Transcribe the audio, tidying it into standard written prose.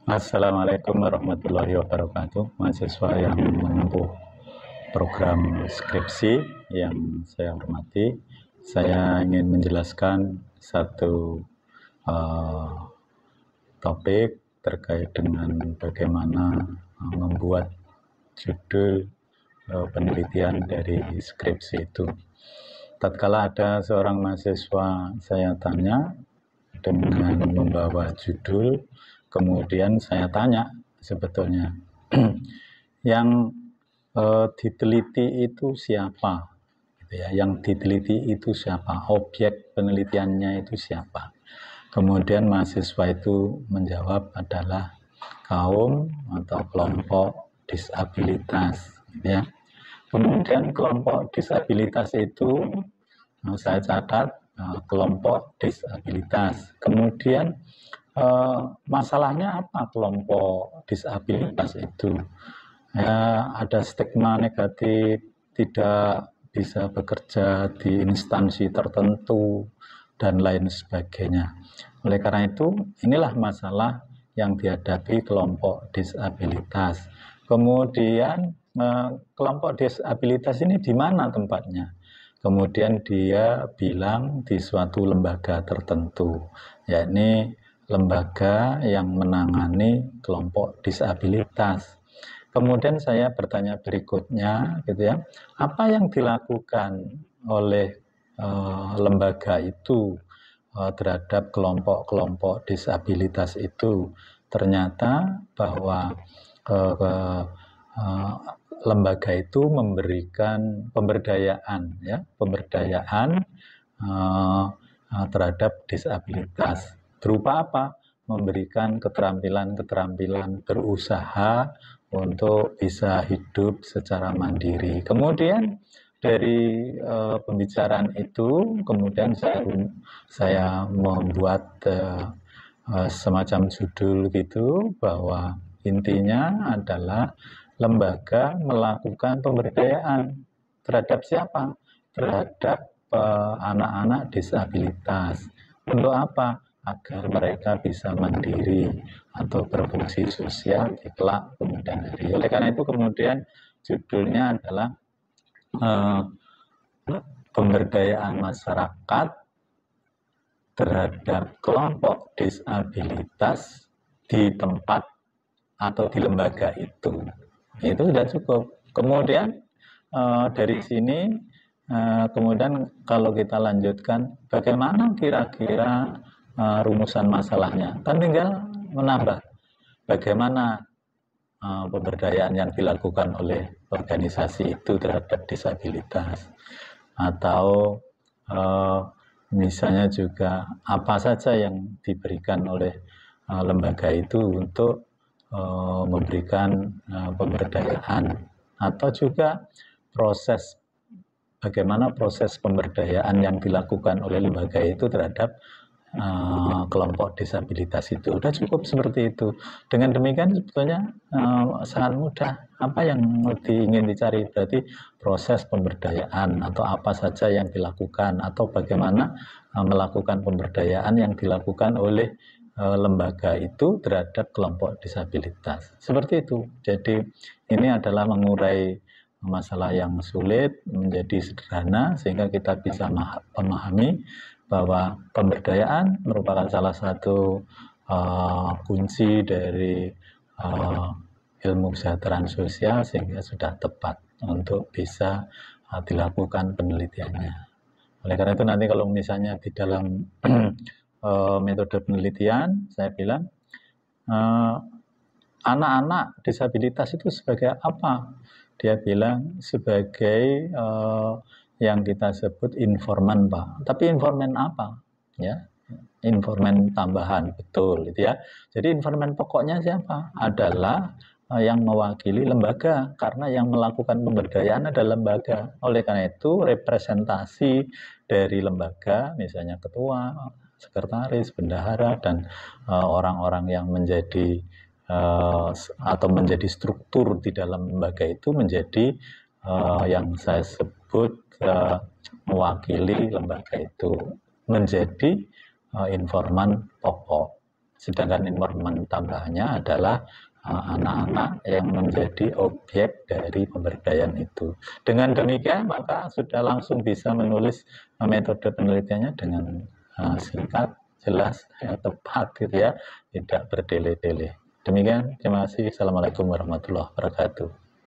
Assalamualaikum warahmatullahi wabarakatuh. Mahasiswa yang menempuh program skripsi yang saya hormati, saya ingin menjelaskan satu uh, topik terkait dengan bagaimana membuat judul penelitian dari skripsi itu. Tatkala ada seorang mahasiswa saya tanya dengan membawa judul, kemudian saya tanya sebetulnya yang diteliti itu siapa, gitu ya, yang diteliti itu siapa, objek penelitiannya itu siapa. Kemudian mahasiswa itu menjawab adalah kaum atau kelompok disabilitas, gitu ya. Kemudian kelompok disabilitas itu saya catat kelompok disabilitas. Kemudian masalahnya apa kelompok disabilitas itu? Ya, ada stigma negatif, tidak bisa bekerja di instansi tertentu, dan lain sebagainya. Oleh karena itu, inilah masalah yang dihadapi kelompok disabilitas. Kemudian, kelompok disabilitas ini di mana tempatnya? Kemudian dia bilang di suatu lembaga tertentu, yakni lembaga yang menangani kelompok disabilitas. Kemudian saya bertanya berikutnya, gitu ya, apa yang dilakukan oleh lembaga itu terhadap kelompok-kelompok disabilitas itu? Ternyata bahwa lembaga itu memberikan pemberdayaan, ya, pemberdayaan terhadap disabilitas. Berupa apa? Memberikan keterampilan-keterampilan berusaha untuk bisa hidup secara mandiri. Kemudian dari pembicaraan itu, kemudian saya membuat semacam judul gitu, bahwa intinya adalah lembaga melakukan pemberdayaan terhadap siapa? Terhadap anak-anak disabilitas. Untuk apa? Agar mereka bisa mandiri atau berfungsi sosial di kelak kemudian hari. Oleh karena itu kemudian judulnya adalah pemberdayaan masyarakat terhadap kelompok disabilitas di tempat atau di lembaga itu. Itu sudah cukup. Kemudian dari sini kemudian kalau kita lanjutkan, bagaimana kira-kira rumusan masalahnya? Kan tinggal menambah bagaimana pemberdayaan yang dilakukan oleh organisasi itu terhadap disabilitas, atau misalnya juga apa saja yang diberikan oleh lembaga itu untuk memberikan pemberdayaan, atau juga bagaimana proses pemberdayaan yang dilakukan oleh lembaga itu terhadap kelompok disabilitas itu. Udah cukup seperti itu. Dengan demikian sebetulnya sangat mudah. Apa yang ingin dicari berarti proses pemberdayaan, atau apa saja yang dilakukan, atau bagaimana melakukan pemberdayaan yang dilakukan oleh lembaga itu terhadap kelompok disabilitas. Seperti itu. Jadi ini adalah mengurai masalah yang sulit menjadi sederhana sehingga kita bisa memahami bahwa pemberdayaan merupakan salah satu kunci dari ilmu kesejahteraan sosial, sehingga sudah tepat untuk bisa dilakukan penelitiannya. Oleh karena itu nanti kalau misalnya di dalam metode penelitian saya bilang anak-anak disabilitas itu sebagai apa? Dia bilang sebagai yang kita sebut informan, Pak. Tapi informan apa? Ya, informan tambahan, betul, gitu ya. Jadi informan pokoknya siapa? Adalah yang mewakili lembaga, karena yang melakukan pemberdayaan adalah lembaga. Oleh karena itu representasi dari lembaga, misalnya ketua, sekretaris, bendahara, dan orang-orang yang menjadi atau menjadi struktur di dalam lembaga itu menjadi yang saya sebut mewakili lembaga itu, menjadi informan pokok. Sedangkan informan tambahannya adalah anak-anak yang menjadi objek dari pemberdayaan itu. Dengan demikian maka sudah langsung bisa menulis metode penelitiannya dengan singkat, jelas, tepat gitu ya, tidak berdele-dele. Demikian, terima kasih. Assalamualaikum warahmatullahi wabarakatuh.